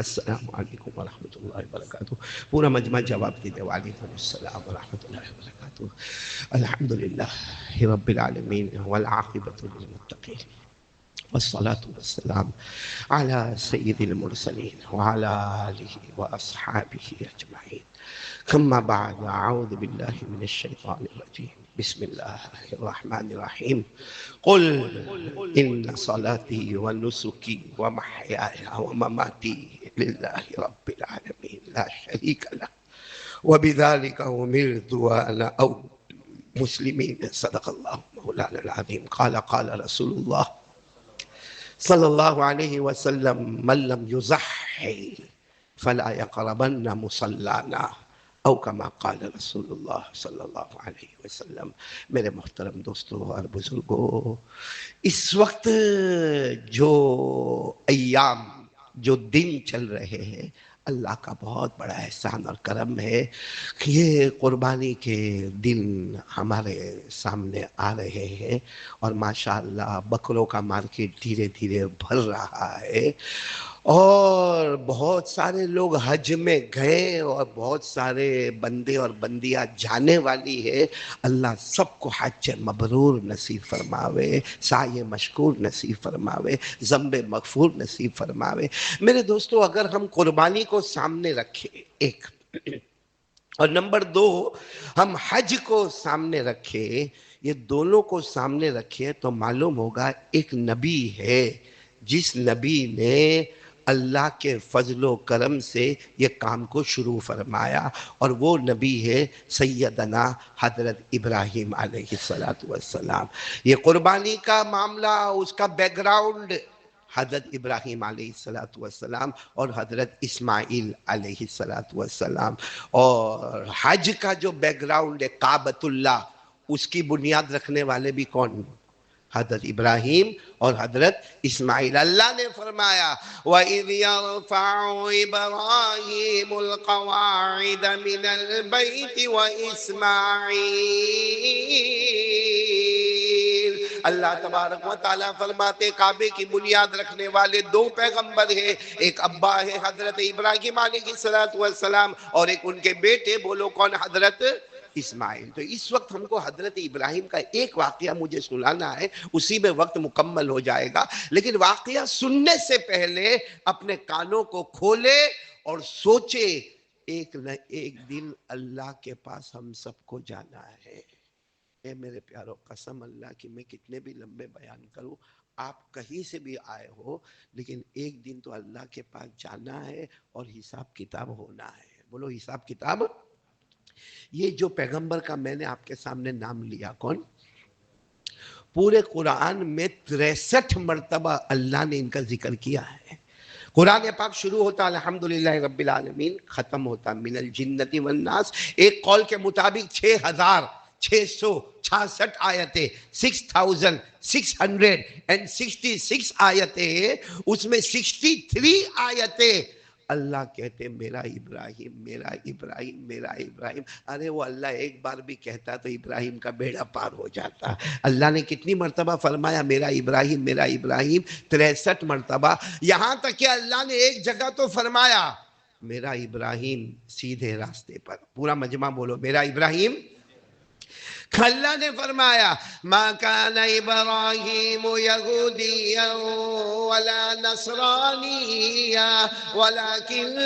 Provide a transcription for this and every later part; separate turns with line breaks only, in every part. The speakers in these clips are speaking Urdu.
السلام علیکم ورحمۃ اللہ وبرکاتہ. پورا مجمع جواب دینے وعلیکم السلام ورحمۃ اللہ وبرکاتہ. الحمد للہ رب العالمین والعاقبۃ للمتقین والصلاة والسلام على سید المرسلین وعلى آلہ وأصحابہ اجمعین. ثم بعد اعوذ باللہ من الشیطان الرجیم. بسم اللہ الرحمن الرحیم. قل ان صلاتي ونسكي ومحياي ومماتي لله رب العالمين لا شريك له وبذلك أمرت وأنا أول مسلمين. صدق الله مولانا العظيم. قال رسول الله صلى الله عليه وسلم من لم يزحي فلا يقربن مصلانا او کما قال رسول اللہ صلی اللہ علیہ وسلم. میرے محترم دوستوں اور بزرگوں، اس وقت جو ایام، جو دن چل رہے ہیں، اللہ کا بہت بڑا احسان اور کرم ہے کہ یہ قربانی کے دن ہمارے سامنے آ رہے ہیں، اور ماشاءاللہ بکروں کا مارکیٹ دھیرے دھیرے بھر رہا ہے، اور بہت سارے لوگ حج میں گئے اور بہت سارے بندے اور بندیاں جانے والی ہے. اللہ سب کو حج مبرور نصیب فرماوے، سعی مشکور نصیب فرماوے، ذنب مغفور نصیب فرماوے. میرے دوستو، اگر ہم قربانی کو سامنے رکھیں ایک، اور نمبر دو ہم حج کو سامنے رکھیں، یہ دونوں کو سامنے رکھیں تو معلوم ہوگا ایک نبی ہے جس نبی نے اللہ کے فضل و کرم سے یہ کام کو شروع فرمایا، اور وہ نبی ہے سیدنا حضرت ابراہیم علیہ السلام. یہ قربانی کا معاملہ، اس کا بیک گراؤنڈ حضرت ابراہیم علیہ السلام اور حضرت اسماعیل علیہ السلام. اور حج کا جو بیک گراؤنڈ ہے کعبۃ اللہ، اس کی بنیاد رکھنے والے بھی کون؟ حضرت ابراہیم اور حضرت اسماعیل. اللہ نے فرمایا وَإِذْ يَرْفَعُ إِبْرَاهِيمُ الْقَوَاعِدَ مِنَ الْبَيْتِ وَإِسْمَاعِيلُ. اللہ تبارک و تعالیٰ فرماتے کعبے کی بنیاد رکھنے والے دو پیغمبر ہیں، ایک ابا ہے حضرت ابراہیم علیہ السلام، اور ایک ان کے بیٹے، بولو کون؟ حضرت اسماعیل. تو اس وقت ہم کو حضرت ابراہیم کا ایک واقعہ مجھے سنانا ہے، اسی میں وقت مکمل ہو جائے گا، لیکن واقعہ سننے سے پہلے اپنے کانوں کو کھولے اور سوچے ایک نہ ایک دن اللہ کے پاس ہم سب کو جانا ہے. اے میرے پیارو، قسم اللہ کی میں کتنے بھی لمبے بیان کروں، آپ کہیں سے بھی آئے ہو، لیکن ایک دن تو اللہ کے پاس جانا ہے اور حساب کتاب ہونا ہے. بولو حساب کتاب. یہ جو پیغمبر کا میں نے آپ کے سامنے نام لیا، کون؟ پورے قرآن میں 63 مرتبہ اللہ نے ان کا ذکر کیا ہے. قرآن پاک شروع ہوتا الحمدللہ رب العالمین، ختم ہوتا من الجنۃ والناس. ایک قول کے مطابق 6666 آیتیں، 6666 آیتیں، اس میں 63 آیتیں اللہ کہتے میرا ابراہیم میرا ابراہیم میرا ابراہیم. ارے وہ اللہ ایک بار بھی کہتا تو ابراہیم کا بیڑا پار ہو جاتا. اللہ نے کتنی مرتبہ فرمایا میرا ابراہیم میرا ابراہیم؟ 63 مرتبہ. یہاں تک کہ اللہ نے ایک جگہ تو فرمایا میرا ابراہیم سیدھے راستے پر. پورا مجمع بولو میرا ابراہیم. اللہ نے فرمایا ما کان ابراہیم یہودیا ولا نصرانیا ولکن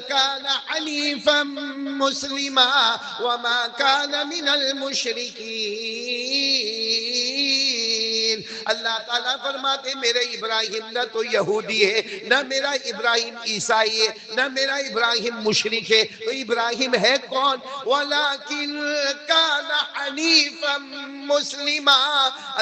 کان حنیفا مسلما وما کان من المشرکین. اللہ تعالیٰ فرماتے میرے ابراہیم نہ تو یہودی ہے، نہ میرا ابراہیم عیسائی ہے، نہ میرا ابراہیم مشرک ہے. تو ابراہیم ہے کون؟ وَلَكِنْ كَانَ حَنِيفًا مُسْلِمًا.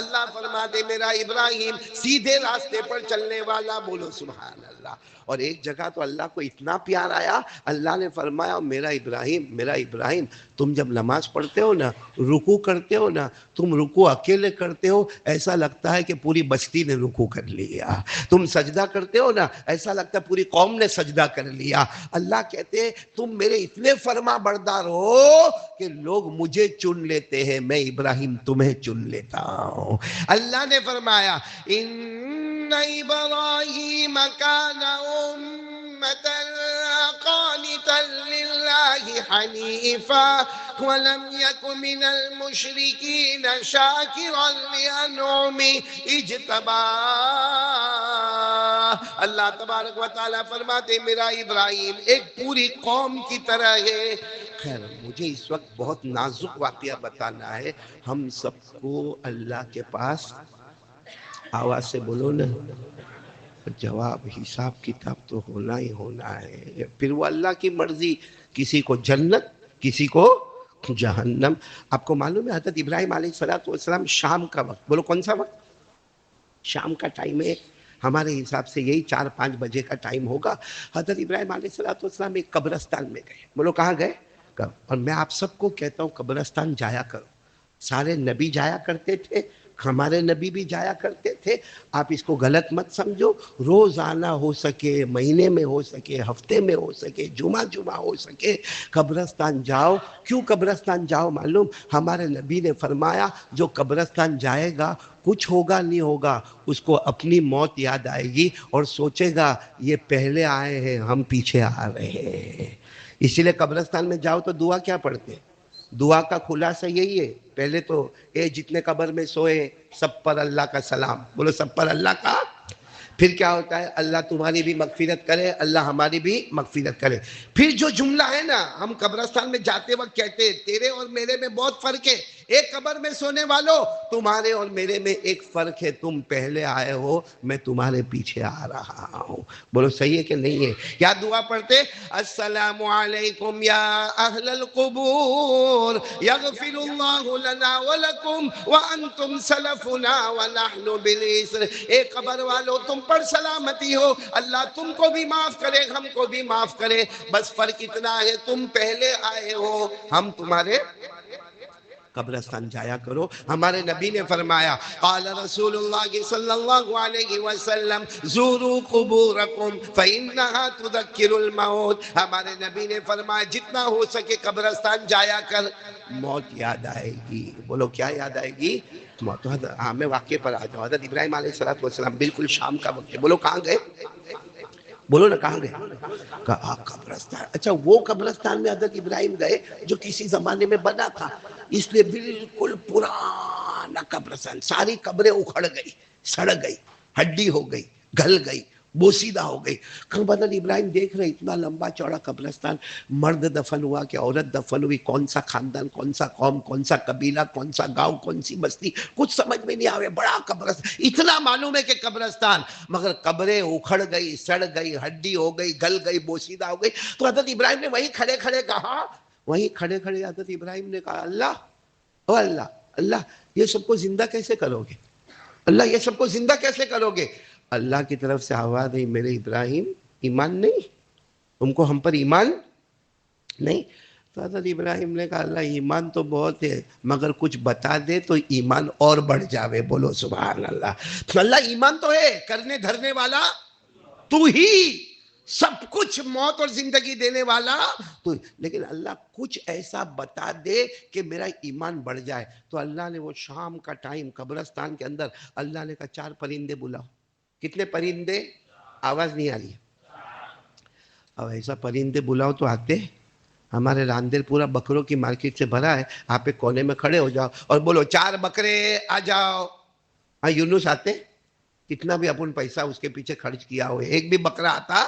اللہ فرماتے میرا ابراہیم سیدھے راستے پر چلنے والا. بولو سبحان اللہ. اور ایک جگہ تو اللہ کو اتنا پیار آیا، اللہ نے فرمایا میرا ابراہیم تم جب نماز پڑھتے ہو نا، رکوع کرتے ہو نا، تم رکوع اکیلے کرتے ہو ایسا لگتا ہے کہ پوری بستی نے رکوع کر لیا. تم سجدہ کرتے ہو نا، ایسا لگتا ہے پوری قوم نے سجدہ کر لیا. اللہ کہتے تم میرے اتنے فرما بردار ہو کہ لوگ مجھے چن لیتے ہیں، میں ابراہیم تمہیں چن لیتا ہوں. اللہ نے فرمایا ان ابراہیم کان أمة قانتا لله حنيفا ولم يكن من المشركين شاكرا لأنعمه اجتباه. اللہ تبارک و تعالیٰ فرماتے میرا ابراہیم ایک پوری قوم کی طرح ہے. خیر مجھے اس وقت بہت نازک واقعہ بتانا ہے. ہم سب کو اللہ کے پاس آواز سے بولو نا جواب حساب کتاب تو ہونا ہی ہونا ہے. پھر وہ اللہ کی مرضی، کسی کو جنت کسی کو جہنم. آپ کو معلوم ہے حضرت ابراہیم علیہ السلام شام کا وقت، بولو کون سا وقت؟ شام کا ٹائم ہے. ہمارے حساب سے یہی 4-5 بجے کا ٹائم ہوگا. حضرت ابراہیم علیہ السلام ایک قبرستان میں گئے. بولو کہاں گئے؟ اور میں آپ سب کو کہتا ہوں قبرستان جایا کرو. سارے نبی جایا کرتے تھے، ہمارے نبی بھی جایا کرتے تھے. آپ اس کو غلط مت سمجھو. روزانہ ہو سکے، مہینے میں ہو سکے، ہفتے میں ہو سکے، جمعہ ہو سکے، قبرستان جاؤ. کیوں قبرستان جاؤ معلوم؟ ہمارے نبی نے فرمایا جو قبرستان جائے گا کچھ ہوگا نہیں ہوگا، اس کو اپنی موت یاد آئے گی اور سوچے گا یہ پہلے آئے ہیں ہم پیچھے آ رہے ہیں. اسی لیے قبرستان میں جاؤ تو دعا کیا پڑھتے ہیں؟ دعا کا خلاصہ یہی ہے. پہلے تو اے جتنے قبر میں سوئے سب پر اللہ کا سلام. بولو سب پر اللہ کا. پھر کیا ہوتا ہے؟ اللہ تمہاری بھی مغفرت کرے، اللہ ہماری بھی مغفرت کرے. پھر جو جملہ ہے نا ہم قبرستان میں جاتے وقت کہتے ہیں تیرے اور میرے میں بہت فرق ہے. ایک قبر میں سونے والوں تمہارے اور میرے میں ایک فرق ہے، تم پہلے آئے ہو، میں تمہارے پیچھے آ رہا ہوں. بولو صحیح ہے کہ نہیں ہے؟ کیا دعا پڑھتے؟ السلام علیکم یا اہل القبور یغفر اللہ لنا ولکم وانتم سلفنا ونحن بالعسر. اے قبر والو تم پر سلامتی ہو، اللہ تم کو بھی معاف کرے ہم کو بھی معاف کرے. بس فرق اتنا ہے تم پہلے آئے ہو، ہم تمہارے. قبرستان جایا کرو. ہمارے نبی نے فرمایا قال رسول اللہ صلی اللہ علیہ وسلم زوروا قبورکم فإنها تذکر الموت. ہمارے نبی نے فرمایا جتنا ہو سکے قبرستان جایا کر، موت یاد آئے گی. بولو کیا یاد آئے گی؟ موت. میں واقعے پر آ جاؤں. حضرت ابراہیم علیہ السلام بالکل شام کا وقت ہے. بولو کہاں گئے؟ بولو نا کہاں گئے؟ قبرستان. اچھا وہ قبرستان میں حضرت ابراہیم گئے جو کسی زمانے میں بنا تھا، اس لیے بالکل پرانا قبرستان. ساری قبریں اکھڑ گئی، سڑ گئی، ہڈی ہو گئی، گل گئی، بوسیدہ ہو گئی. حضرت ابراہیم دیکھ رہے اتنا لمبا چوڑا قبرستان، مرد دفن ہوا کہ عورت دفن ہوئی، کون سا خاندان، کون سا قوم، کون سا قبیلہ، کون سا گاؤں، کون سی بستی، کچھ سمجھ میں نہیں آوے. بڑا قبرستان، اتنا معلوم ہے کہ قبرستان، مگر قبریں اکھڑ گئی، سڑ گئی، ہڈی ہو گئی، گل گئی، بوسیدہ ہو گئی. تو حضرت ابراہیم نے وہیں کھڑے کھڑے کہا، وہیں کھڑے کھڑے حضرت ابراہیم نے کہا اللہ او اللہ، اللہ یہ سب کو زندہ کیسے کرو گے؟ اللہ یہ سب کو زندہ کیسے کرو گے؟ اللہ کی طرف سے آواز ہے میرے ابراہیم ایمان نہیں؟ تم کو ہم پر ایمان نہیں؟ تو حضرت ابراہیم نے کہا اللہ ایمان تو بہت ہے مگر کچھ بتا دے تو ایمان اور بڑھ جاوے. بولو سبحان اللہ. تو اللہ ایمان تو ہے، کرنے دھرنے والا تو ہی، سب کچھ موت اور زندگی دینے والا تو، لیکن اللہ کچھ ایسا بتا دے کہ میرا ایمان بڑھ جائے. تو اللہ نے وہ شام کا ٹائم قبرستان کے اندر اللہ نے کہا 4 پرندے بلاؤ. کتنے پرندے؟ آواز نہیں آ رہی ہے. اب ایسا پرندے بلاؤ تو آتے. ہمارے راندر پورا بکروں کی مارکیٹ سے بھرا ہے. آپ ایک کونے میں کھڑے ہو جاؤ اور بولو 4 بکرے آ جاؤ. ہاں یونس آتے؟ کتنا بھی اپن پیسہ اس کے پیچھے خرچ کیا ہو ایک بھی بکرا آتا؟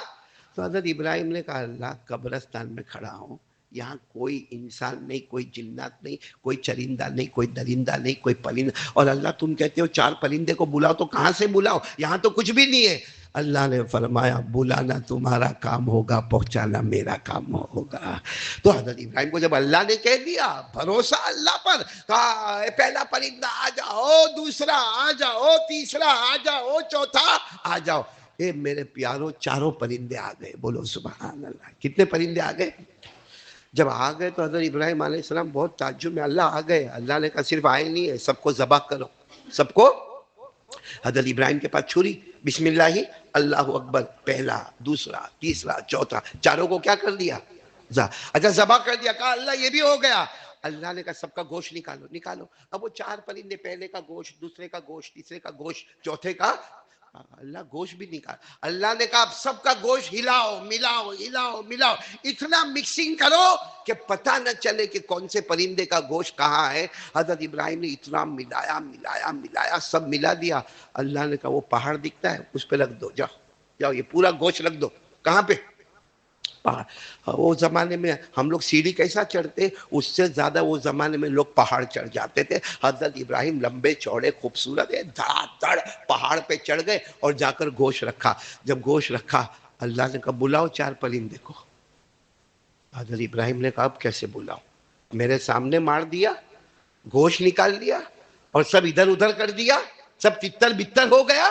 تو حضرت ابراہیم نے کہا اللہ قبرستان میں کھڑا ہوں، یہاں کوئی انسان نہیں، کوئی جنات نہیں، کوئی چرندہ نہیں، کوئی درندہ نہیں، کوئی پرندہ. اور اللہ تم کہتے ہو 4 پرندے کو بلاؤ تو کہاں سے بلاؤ؟ یہاں تو کچھ بھی نہیں ہے. اللہ نے فرمایا بلانا تمہارا کام ہوگا، پہنچانا میرا کام ہوگا. تو حضرت ابراہیم کو جب اللہ نے کہہ دیا، بھروسہ اللہ پر، کہا پہلا پرندہ آ جاؤ، دوسرا آ جاؤ، تیسرا آ جاؤ، چوتھا آ جاؤ. اے میرے پیاروں 4 پرندے آ گئے. بولو سبحان اللہ. کتنے پرندے آ گئے؟ جب آ گئے تو حضرت ابراہیم علیہ السلام بہت تعجب میں، اللہ آ گئے. اللہ نے کہا صرف آئے نہیں ہے، سب کو ذبح کرو، سب کو. حضرت ابراہیم کے پاس چھری، بسم اللہ اللہ اکبر، پہلا، دوسرا، تیسرا، چوتھا، 4 کو کیا کر دیا؟ اچھا ذبح کر دیا. کہا اللہ یہ بھی ہو گیا. اللہ نے کہا سب کا گوشت نکالو نکالو. اب وہ 4 پرندے، پہلے کا گوشت، دوسرے کا گوشت، تیسرے کا گوشت، چوتھے کا اللہ گوشت بھی نکال. اللہ نے کہا اب سب کا گوشت ہلاؤ ملاؤ ہلاؤ ملاؤ, اتنا مکسنگ کرو کہ پتہ نہ چلے کہ کون سے پرندے کا گوشت کہاں ہے. حضرت ابراہیم نے اتنا ملایا ملایا ملایا, سب ملا دیا. اللہ نے کہا وہ پہاڑ دکھتا ہے اس پہ رکھ دو, جاؤ جاؤ یہ پورا گوشت رکھ دو. کہاں پہ؟ پہاڑ. وہ زمانے میں ہم لوگ سیڑھی کیسا چڑھتے, اس سے زیادہ وہ زمانے میں لوگ پہاڑ چڑھ جاتے تھے. حضرت ابراہیم لمبے چوڑے خوبصورت ہے, دھڑا دھڑ پہاڑ پہ چڑھ گئے اور جا کر گوشت رکھا. جب گوشت رکھا اللہ نے کہا بلاؤ 4 پرندے کو. حضرت ابراہیم نے کہا اب کیسے بلاؤ, میرے سامنے مار دیا, گوشت نکال لیا اور سب ادھر ادھر کر دیا, سب تتر بتر ہو گیا.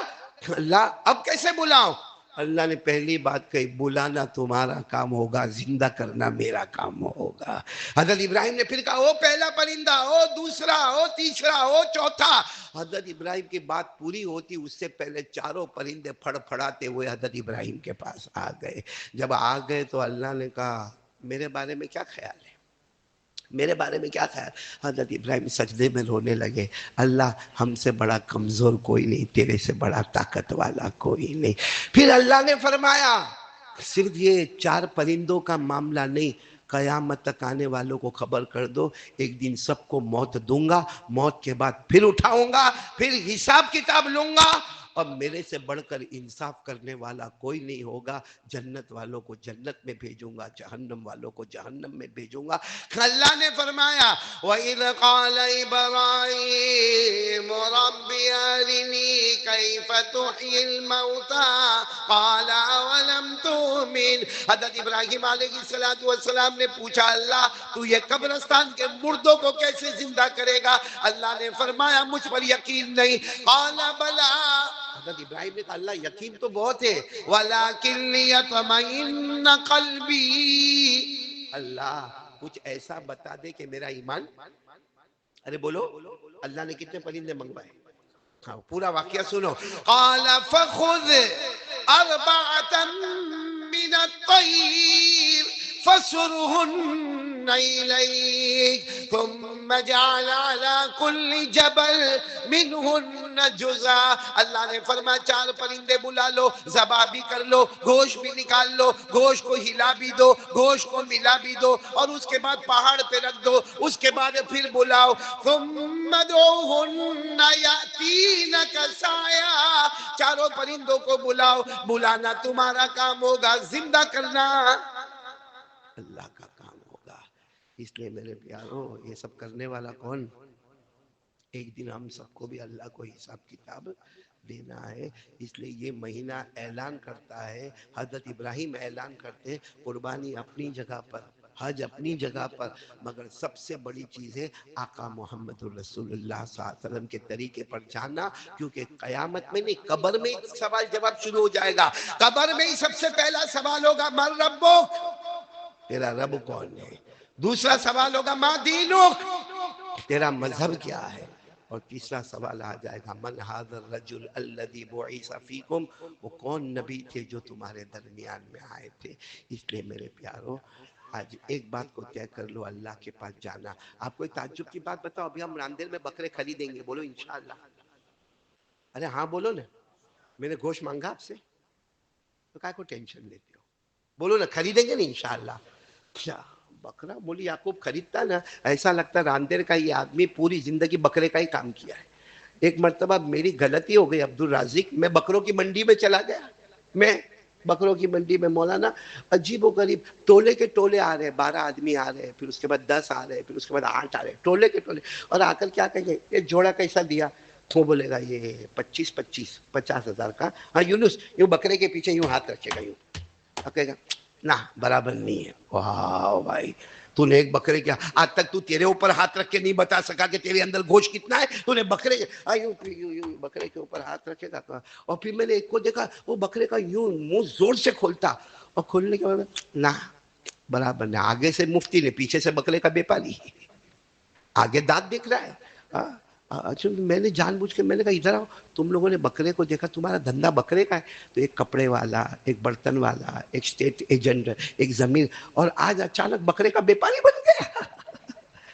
اللہ اب کیسے بلاؤ؟ اللہ نے پہلی بات کہی بلانا تمہارا کام ہوگا, زندہ کرنا میرا کام ہوگا. حضرت ابراہیم نے پھر کہا او پہلا پرندہ, او دوسرا, او تیسرا, او چوتھا. حضرت ابراہیم کی بات پوری ہوتی اس سے پہلے 4 پرندے پھڑ پھڑاتے ہوئے حضرت ابراہیم کے پاس آ گئے. جب آ گئے تو اللہ نے کہا میرے بارے میں کیا خیال ہے, میرے بارے میں کیا خیال؟ حضرت ابراہیم سجدے میں رونے لگے, اللہ ہم سے بڑا کمزور کوئی نہیں, تیرے سے بڑا طاقت والا کوئی نہیں. پھر اللہ نے فرمایا صرف یہ 4 پرندوں کا معاملہ نہیں, قیامت تک آنے والوں کو خبر کر دو ایک دن سب کو موت دوں گا, موت کے بعد پھر اٹھاؤں گا, پھر حساب کتاب لوں گا, اور میرے سے بڑھ کر انصاف کرنے والا کوئی نہیں ہوگا. جنت والوں کو جنت میں بھیجوں گا, جہنم والوں کو جہنم میں بھیجوں گا. اللہ نے فرمایا وَإِذْ قَالَ إِبْرَاهِيمُ رَبِّ أَرِنِي كَيْفَ تُحْيِي الْمَوْتَىٰ قَالَ أَوَلَمْ تُؤْمِنْ. حضرت ابراہیم علیہ السلام نے پوچھا اللہ تو یہ قبرستان کے مردوں کو کیسے زندہ کرے گا؟ اللہ نے فرمایا مجھ پر یقین نہیں. قَالَ بَلَىٰ. حضرت ابراہیم نے کہا اللہ یقین تو بہت ہے, وَلَٰكِن لِيَطْمَئِنَّ قَلْبِي. اللہ کچھ ایسا بتا دے کہ میرا ایمان. ارے بولو اللہ نے کتنے پرندے منگوائے؟ ہاں پورا واقعہ سنو. قال فخذ 4 من الطير فصرهن إليك ثم اجعل على كل جبل منهن جزءا. اللہ نے فرمایا 4 پرندے بلا لو, ذبح بھی کر لو, گوشت بھی نکال لو, گوشت کو ہلا بھی دو, گوشت کو ملا بھی دو, اور اس کے بعد پہاڑ پہ رکھ دو. اس کے بعد پھر بلاؤ ثم ادعوهن يأتينك سعيا. 4 پرندوں کو بلاؤ, بلانا تمہارا کام ہوگا, زندہ کرنا اللہ کا کام ہوگا. اس لیے میرے پیاروں یہ سب کرنے والا کون؟ ایک دن ہم سب کو بھی اللہ کو حساب کتاب دینا ہے. اس لیے یہ مہینہ اعلان کرتا ہے, حضرت ابراہیم اعلان کرتے قربانی اپنی جگہ پر, حج اپنی جگہ پر, مگر سب سے بڑی چیز ہے آقا محمد رسول اللہ صلی اللہ علیہ وسلم کے طریقے پر جانا. کیونکہ قیامت میں نہیں, قبر میں سوال جواب شروع ہو جائے گا. قبر میں ہی سب سے پہلا سوال ہوگا من ربک, تیرا رب کون ہے. دوسرا سوال ہوگا ما دینک, تیرا مذہب کیا ہے. اور تیسرا سوال آ جائے گا من ھذا الرجل الذی بعث فیکم, وہ کون نبی تھے جو تمہارے درمیان میں آئے تھے. اس لیے میرے پیاروں آج ایک بات کو طے کر لو, اللہ کے پاس جانا. آپ کو ایک تعجب کی بات بتاؤ, ابھی ہم راندیر میں بکرے خریدیں گے, بولو انشاءاللہ. ارے ہاں بولو نا, میں نے گوشت مانگا آپ سے تو کیا کو ٹینشن لیتے ہو, بولو نا خریدیں گے نا انشاءاللہ. کیا بکرا مولی یعقوب خریدتا نا, ایسا لگتا راندیر کا یہ آدمی پوری زندگی بکرے کا ہی کام کیا ہے. ایک مرتبہ میری غلطی ہو گئی عبدالرازق, میں بکروں کی منڈی میں چلا گیا. میں بکروں کی منڈی میں مولانا عجیب و غریب ٹولے کے ٹولے آ رہے, 12 آدمی آ رہے, پھر اس کے بعد 10 آ رہے, پھر اس کے بعد 8 آ رہے, ٹولے کے ٹولے. اور آ کر کیا کہیں گے یہ جوڑا کیسا دیا, وہ بولے گا یہ 50,000 کا. ہاں یونس یوں بکرے کے پیچھے یوں ہاتھ رکھے گا, یوں کہے گا نہ برابر نہیں ہے. واہ بھائی, تو نے ایک بکرے کیا آج تک تو تیرے اوپر ہاتھ رکھ کے نہیں بتا سکا کہ تیرے اندر گوشت کتنا ہے. تو نے بکرے بکرے کے اوپر ہاتھ رکھے گا. اور پھر میں نے ایک کو دیکھا وہ بکرے کا یوں منہ زور سے کھولتا, اور کھولنے کے بعد نہ برابر نہیں. آگے سے مفتی نے, پیچھے سے بکرے کا بیپاری, آگے دانت دیکھ رہا ہے. اچھا میں نے جان بوجھ کے میں نے کہا ادھر آؤ, تم لوگوں نے بکرے کو دیکھا, تمہارا دھندا بکرے کا ہے. تو ایک کپڑے والا, ایک برتن والا, ایک اسٹیٹ ایجنٹ, ایک زمین, اور آج اچانک بکرے کا بیپاری بن گیا.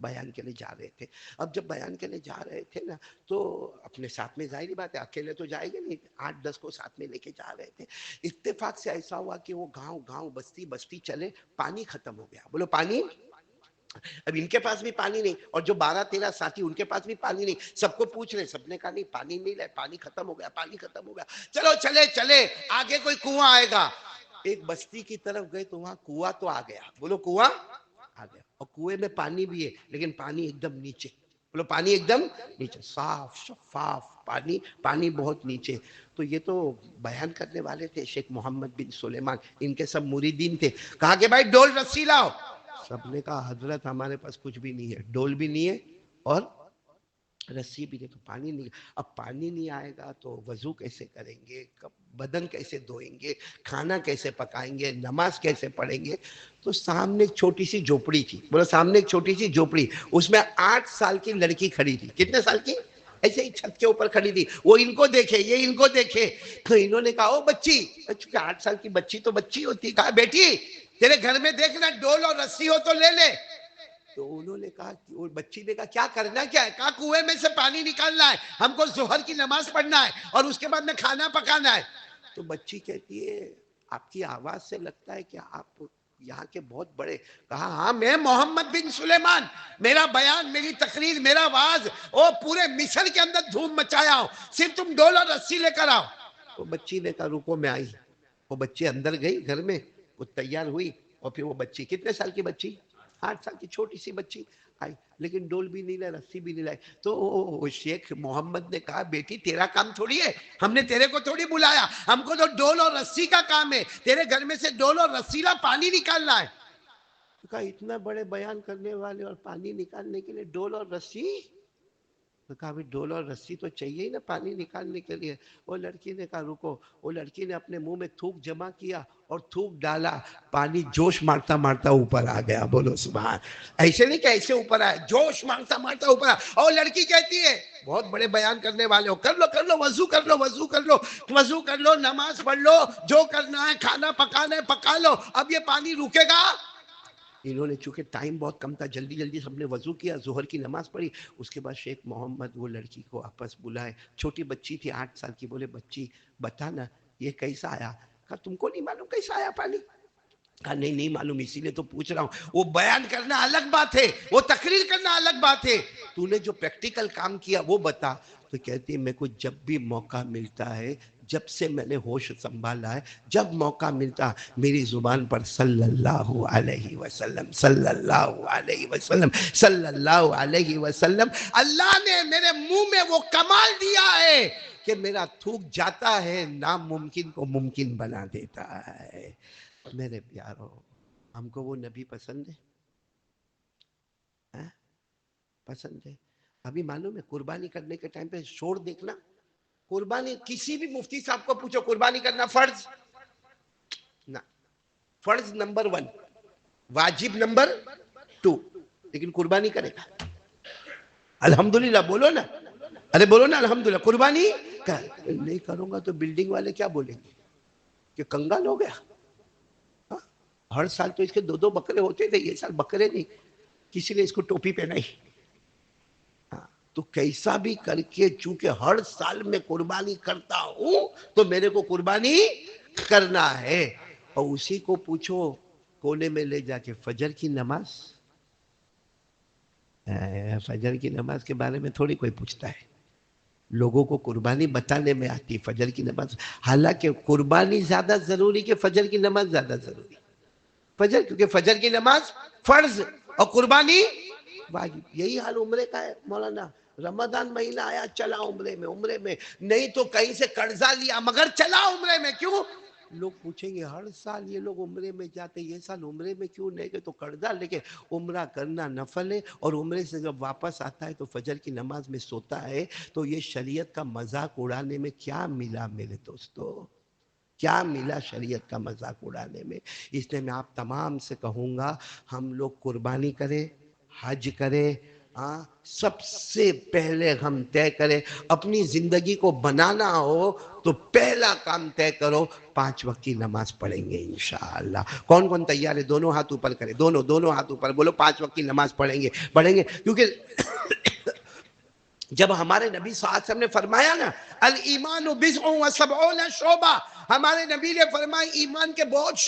بیان کے لیے جا رہے تھے. اب جب بیان کے لیے جا رہے تھے نا تو اپنے ساتھ میں ظاہری بات ہے اکیلے تو جائے گے نہیں, 8-10 کو ساتھ میں لے کے جا رہے تھے. اتفاق سے ایسا ہوا کہ وہ گاؤں گاؤں بستی بستی چلے, پانی ختم ہو گیا. بولو پانی. اب ان کے پاس بھی پانی نہیں, اور جو 12-13 ساتھی ان کے پاس بھی پانی نہیں. سب کو پوچھ رہے, سب نے کہا نہیں پانی نہیں لائے, پانی ختم ہو گیا, پانی ختم ہو گیا. چلو چلے چلے, آگے کوئی کنواں آئے گا. ایک بستی کی طرف گئے تو وہاں کنواں تو آ گیا. بولو کنواں آ گیا, اور کنویں میں پانی بھی ہے لیکن پانی ایک دم نیچے. بولو پانی ایک دم نیچے, صاف شفاف پانی, پانی بہت نیچے. تو یہ تو بیان کرنے والے تھے شیخ محمد بن سلیمان, ان کے سب مریدین تھے. کہا کہ بھائی ڈول رسی لاؤ. سب نے کہا حضرت ہمارے پاس کچھ بھی نہیں ہے, ڈول بھی نہیں ہے اور رسی بھی نہیں. تو پانی نہیں. اب پانی نہیں آئے گا تو وضو کیسے کریں گے, بدن کیسے دھوئیں گے, کھانا کیسے پکائیں گے, نماز کیسے پڑھیں گے. تو سامنے ایک چھوٹی سی جھوپڑی تھی. بولو سامنے ایک چھوٹی سی جھوپڑی, اس میں 8 سال کی لڑکی کھڑی تھی. کتنے سال کی؟ ایسے ہی چھت کے اوپر کھڑی تھی. وہ ان کو دیکھے, یہ ان کو دیکھے. تو انہوں نے کہا او بچی, چونکہ 8 سال کی بچی تو بچی ہوتی, کہا بیٹی تیرے گھر میں دیکھنا ڈول اور رسی ہو تو لے لے. تو انہوں نے کہا, وہ بچی نے کہا کیا کرنا کیا ہے؟ کہا کنویں میں سے پانی نکالنا ہے, ہم کو ظہر کی نماز پڑھنا ہے اور اس کے بعد میں کھانا پکانا ہے. تو بچی کہتی ہے آپ کی آواز سے لگتا ہے کہ آپ یہاں کے بہت بڑے. کہا ہاں میں محمد بن سلیمان, میرا بیان, میری تقریر, میرا واز او پورے مصر کے اندر دھوم مچایا ہوں, صرف تم ڈول اور رسی لے کر آؤ. وہ بچی نے کہا رکو میں آئی. وہ بچی اندر گئی گھر میں, وہ تیار ہوئی, اور پھر وہ بچی, کتنے سال کی بچی؟ 8 سال کی چھوٹی سی بچی آئی, لیکن ڈول بھی نہیں لائے, رسی بھی نہیں لائے. تو شیخ محمد نے کہا بیٹی تیرا کام تھوڑی ہے, ہم نے تیرے کو تھوڑی بلایا, ہم کو تو ڈول اور رسی کا کام ہے, تیرے گھر میں سے ڈول اور رسی لا, پانی نکالنا ہے. تو کہا اتنا بڑے بیان کرنے والے اور پانی نکالنے کے لیے ڈول اور رسی؟ تو کہا بھی ڈول اور رسی تو چاہیے ہی نا پانی نکالنے کے لیے. وہ لڑکی نے کہا رکو. وہ لڑکی نے اپنے منہ میں تھوک جمع کیا اور تھوک ڈالا, پانی جوش مارتا مارتا اوپر آ گیا. بولو سبحان. ایسے نہیں کہ ایسے اوپر آئے, جوش مارتا مارتا اوپر آ. اور لڑکی کہتی ہے بہت بڑے بیان کرنے والے ہو, کر لو وضو کر لو, وضو کر لو, وضو کر لو, نماز پڑھ لو, جو کرنا ہے, کھانا پکانا ہے پکا لو, اب یہ پانی رکے گا. انہوں نے چونکہ ٹائم بہت کم تھا, جلدی جلدی سب نے وضو کیا, ظہر کی نماز پڑھی. اس کے بعد شیخ محمد وہ لڑکی کو آپس بلائے, چھوٹی بچی تھی 8 سال کی. بولے بچی بتا نا یہ کیسا آیا؟ کہا تم کو نہیں معلوم کیسا آیا پانی؟ کہا نہیں نہیں معلوم, اسی لیے تو پوچھ رہا ہوں. وہ بیان کرنا الگ بات ہے, وہ تقریر کرنا الگ بات ہے, تو نے جو پریکٹیکل کام کیا وہ بتا. تو کہتی ہے میرے کو جب بھی موقع ملتا ہے, جب سے میں نے ہوش سنبھالا ہے, جب موقع ملتا میری زبان پر صلی اللہ علیہ وسلم, صلی اللہ علیہ وسلم, صلی اللہ علیہ وسلم. اللہ نے میرے منہ میں وہ کمال دیا ہے کہ میرا تھوک جاتا ہے, ناممکن کو ممکن بنا دیتا ہے. میرے پیارو, ہم کو وہ نبی پسند ہے, پسند ہے. ابھی معلوم ہے قربانی کرنے کے ٹائم پہ شور دیکھنا, قربانی کسی بھی مفتی صاحب کو پوچھو قربانی کرنا فرض نہ, فرض نمبر 1, واجب نمبر 2, لیکن قربانی کرے گا. الحمدللہ بولو نا, ارے بولو نا الحمدللہ. قربانی نہیں کروں گا تو بلڈنگ والے کیا بولیں گے کہ کنگال ہو گیا. ہر سال تو اس کے 2 بکرے ہوتے تھے, یہ سال بکرے نہیں, کسی نے اس کو ٹوپی پہنائی. تو کیسا بھی کر کے چونکہ ہر سال میں قربانی کرتا ہوں تو میرے کو قربانی کرنا ہے. اور اسی کو پوچھو کونے میں لے جا کے فجر کی نماز, فجر کی نماز کے بارے میں تھوڑی کوئی پوچھتا ہے. لوگوں کو قربانی بتانے میں آتی فجر کی نماز, حالانکہ قربانی زیادہ ضروری کہ فجر کی نماز زیادہ ضروری. فجر, کیونکہ فجر کی نماز فرض اور قربانی واجب. یہی حال عمرے کا ہے مولانا. رمضان مہینہ آیا چلا عمرے میں نہیں تو کہیں سے قرضہ لیا مگر چلا عمرے میں. کیوں؟ لوگ پوچھیں گے ہر سال یہ لوگ عمرے میں جاتے, یہ سال عمرے میں کیوں نہیں گئے؟ تو قرضہ لے کے عمرہ کرنا نفل ہے, اور عمرے سے جب واپس آتا ہے تو فجر کی نماز میں سوتا ہے. تو یہ شریعت کا مذاق اڑانے میں کیا ملا میرے دوستو, کیا ملا شریعت کا مذاق اڑانے میں؟ اس لیے میں آپ تمام سے کہوں گا ہم لوگ قربانی کریں, حج کریں, ہاں سب سے پہلے ہم طے کریں اپنی زندگی کو بنانا ہو تو پہلا کام طے کرو 5 وقت کی نماز پڑھیں گے انشاءاللہ. کون کون تیار ہے؟ دونوں ہاتھ اوپر کریں، دونوں ہاتھ اوپر بولو 5 وقت کی نماز پڑھیں گے. کیونکہ جب ہمارے نبی صلی اللہ علیہ وسلم نے فرمایا نا الایمان بضع و سبعون شعبہ، ہمارے نبی نے فرمایا ایمان کے بہت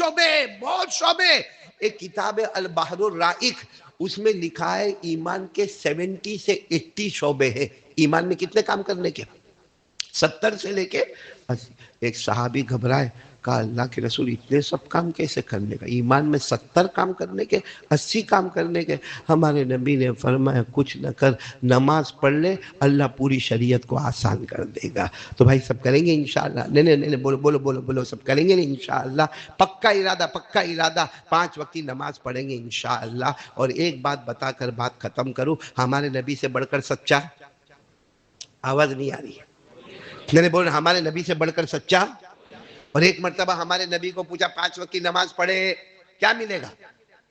شعبے. ایک کتاب ہے البحر الرائق، اس میں لکھا ہے ایمان کے 70 سے 80 شعبے ہیں. ایمان میں کتنے کام کرنے کے؟ 70 سے لے کے 80. ایک صحابی گھبرائے، کہا اللہ کے رسول اتنے سب کام کیسے کرنے کا؟ ایمان میں 70 کام کرنے کے، 80 کام کرنے کے. ہمارے نبی نے فرمایا کچھ نہ کر، نماز پڑھ لے، اللہ پوری شریعت کو آسان کر دے گا. تو بھائی سب کریں گے انشاءاللہ؟ نہیں بولو سب کریں گے نا انشاءاللہ؟ پکا ارادہ 5 وقت کی نماز پڑھیں گے انشاءاللہ. اور ایک بات بتا کر بات ختم کروں، ہمارے نبی سے بڑھ کر سچا، آواز نہیں آ رہی ہے، میں نے بولا ہمارے نبی سے بڑھ کر سچا. اور ایک مرتبہ ہمارے نبی کو پوچھا 5 وقت کی نماز پڑھے کیا ملے گا؟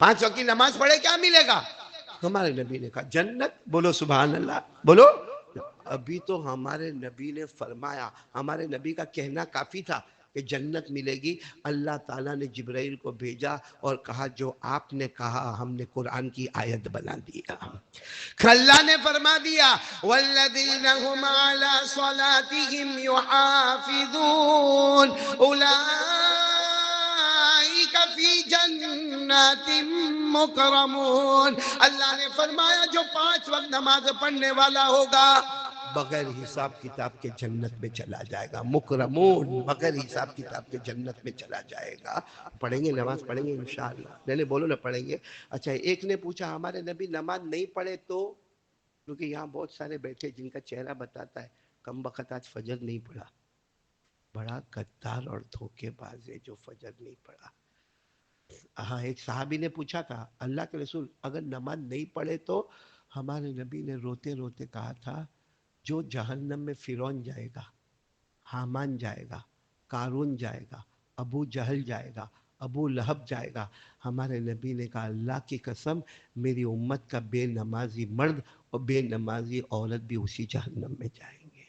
5 وقت کی نماز پڑھے کیا ملے گا؟ ہمارے نبی نے کہا جنت. بولو سبحان اللہ، بولو. ابھی تو ہمارے نبی نے فرمایا، ہمارے نبی کا کہنا کافی تھا کہ جنت ملے گی. اللہ تعالیٰ نے جبرائیل کو بھیجا اور کہا جو آپ نے کہا ہم نے قرآن کی آیت بنا دیا. اللہ نے فرما دیا والذین هم علی صلاتهم یحافظون اولئک فی جنات مکرمون. اللہ نے فرمایا جو 5 وقت نماز پڑھنے والا ہوگا بغیر حساب کتاب کے جنت میں چلا جائے گا. مکرمون، بغیر حساب کتاب کے جنت میں چلا جائے گا. پڑھیں گے نماز پڑھیں گے انشاءاللہ؟ نہیں بولو نا پڑھیں گے. اچھا ایک نے پوچھا ہمارے نبی نماز نہیں پڑھے تو؟ کیونکہ یہاں بہت سارے بیٹھے جن کا چہرہ بتاتا ہے کم وقت آج فجر نہیں پڑھا. بڑا غدار اور دھوکے باز ہے جو فجر نہیں پڑھا. ہاں ایک صحابی نے پوچھا تھا اللہ کے رسول اگر نماز نہیں پڑھے تو؟ ہمارے نبی نے روتے روتے کہا تھا جو جہنم میں فرعون جائے گا، حامان جائے گا، قارون جائے گا، ابو جہل جائے گا، ابو لہب جائے گا. ہمارے نبی نے کہا اللہ کی قسم میری امت کا بے نمازی مرد اور بے نمازی عورت بھی اسی جہنم میں جائیں گے.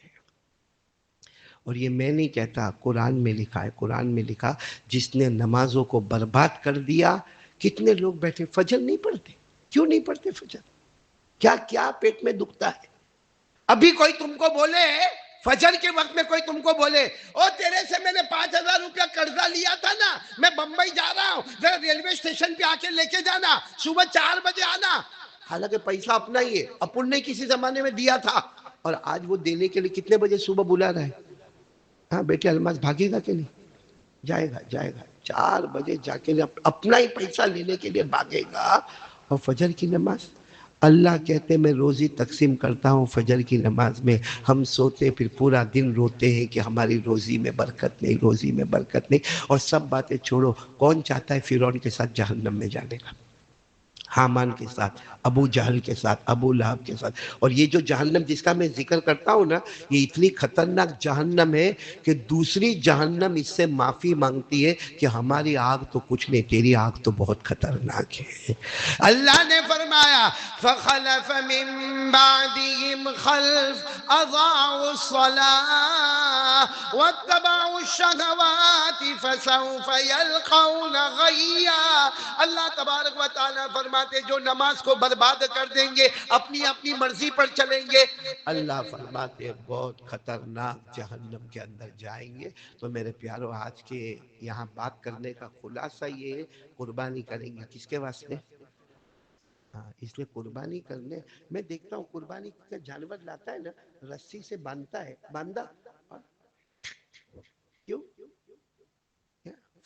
اور یہ میں نہیں کہتا، قرآن میں لکھا ہے. قرآن میں لکھا جس نے نمازوں کو برباد کر دیا. کتنے لوگ بیٹھے فجر نہیں پڑھتے؟ کیوں نہیں پڑھتے فجر؟ کیا پیٹ میں دکھتا ہے؟ ابھی کوئی تم کو بولے فجر کے وقت میں، کوئی تم کو بولے او تیرے سے میں نے 5,000 روپیہ قرضہ لیا تھا نا، میں بمبئی جا رہا ہوں، ذرا ریلوے اسٹیشن پہ آ کے لے کے جانا، صبح 4 بجے آنا. حالانکہ پیسہ اپنا ہی ہے، اپن نے کسی زمانے میں دیا تھا اور آج وہ دینے کے لیے کتنے بجے صبح بلا رہا ہے. ہاں بیٹے الماس بھاگے گا کہ نہیں؟ جائے گا 4 بجے جا کے اپنا ہی پیسہ لینے کے لیے بھاگے گا. اور فجر کی نماز اللہ کہتے میں روزی تقسیم کرتا ہوں فجر کی نماز میں. ہم سوتے پھر پورا دن روتے ہیں کہ ہماری روزی میں برکت نہیں. اور سب باتیں چھوڑو، کون چاہتا ہے فرعون کے ساتھ جہنم میں جانے کا؟ حامان کے ساتھ، ابو جہل کے ساتھ، ابو لہب کے ساتھ. اور یہ جو جہنم جس کا میں ذکر کرتا ہوں نا، یہ اتنی خطرناک جہنم ہے کہ دوسری جہنم اس سے معافی مانگتی ہے کہ ہماری آگ تو کچھ نہیں، تیری آگ تو بہت خطرناک ہے. اللہ نے فرمایا فخلف من بعدهم خلف اضاعوا الصلاة واتبعوا الشهوات فسوف يلقون غيا. اللہ تبارک و تعالیٰ فرماتے جو نماز کو برباد کر دیں گے، اپنی مرضی پر چلیں گے، اللہ فرماتے بہت خطرناک جہنم کے اندر جائیں گے. تو میرے پیارو آج کے یہاں بات کرنے کا خلاصہ یہ ہے قربانی کریں گے کس کے واسطے؟ ہاں اس لیے قربانی کرنے میں دیکھتا ہوں قربانی کا جانور لاتا ہے نا رسی سے باندھتا ہے، باندھا کیوں؟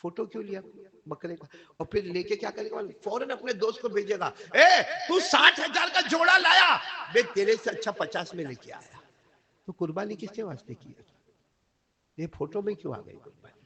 فوٹو کیوں لیا بکرے کا؟ اور پھر لے کے کیا کرے گا؟ فوراً اپنے دوست کو بھیجے گا تو 60,000 کا جوڑا لایا، بے تیرے سے اچھا 50 میں لے کے آیا. تو قربانی کس کے واسطے کی ہے؟ یہ فوٹو میں کیوں آ گئی قربانی؟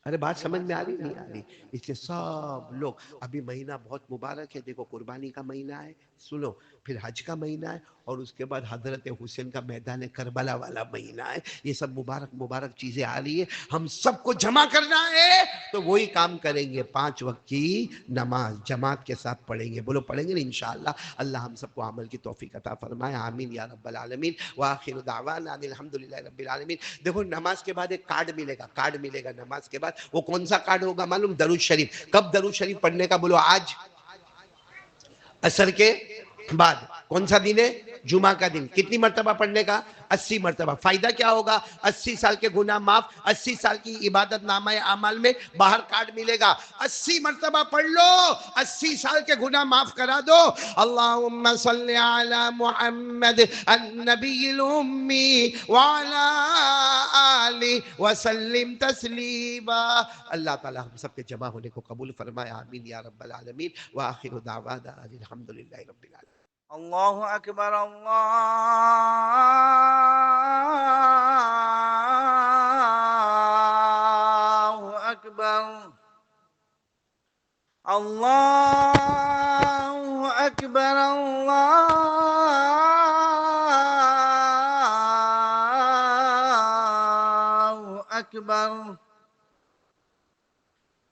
ارے بات سمجھ میں آ رہی نہیں آ رہی؟ اس لیے سب لوگ ابھی مہینہ بہت مبارک ہے، دیکھو قربانی کا مہینہ ہے، سنو، پھر حج کا مہینہ ہے اور اس کے بعد حضرت حسین کا میدان کربلا والا مہینہ ہے. یہ سب مبارک مبارک چیزیں آ رہی ہے، ہم سب کو جمع کرنا ہے تو وہی کام کریں گے. 5 وقت کی نماز جماعت کے ساتھ پڑھیں گے. بولو پڑھیں گے نا انشاءاللہ. اللہ ہم سب کو عمل کی توفیق عطا فرمائے، آمین یا رب العالمین. وآخر دعوانا ان الحمدللہ رب العالمین. دیکھو نماز کے بعد ایک کارڈ ملے گا، کارڈ ملے گا نماز کے بعد. وہ کون سا کارڈ ہوگا معلوم؟ درود شریف. کب درود شریف پڑھنے کا؟ بولو آج عصر کے بعد. کون سا دن ہے؟ جمعہ کا دن. کتنی مرتبہ پڑھنے کا؟ 80 مرتبہ. فائدہ کیا ہوگا؟ 80 سال کے گناہ معاف، 80 سال کی عبادت نامہ اعمال میں باہر کارڈ ملے گا. 80 مرتبہ پڑھ لو، 80 سال کے گناہ معاف کرا دو. اللہم صلی علی محمد النبی الامی وعلی آلہ وسلم تسلیما. اللہ تعالی ہم سب کے جمع ہونے کو قبول فرمائے، آمین یا رب العالمین. وآخر دعوانا الحمدللہ رب العالمین.
اللہ اکبر، اللہ اکبر، اللہ اکبر، اللہ اکبر.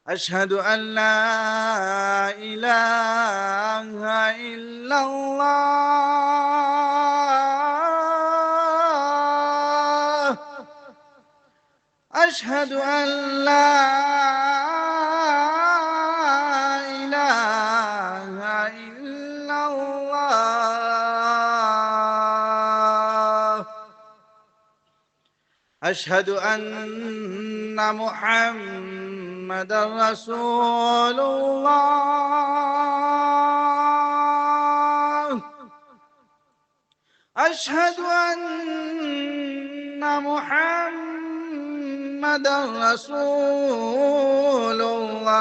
اشہد ان لا الہ الا اللہ، اشہد ان لا الہ الا اللہ، اشہد ان محمد رسول اللہ، اشہد ان محمد رسول اللہ.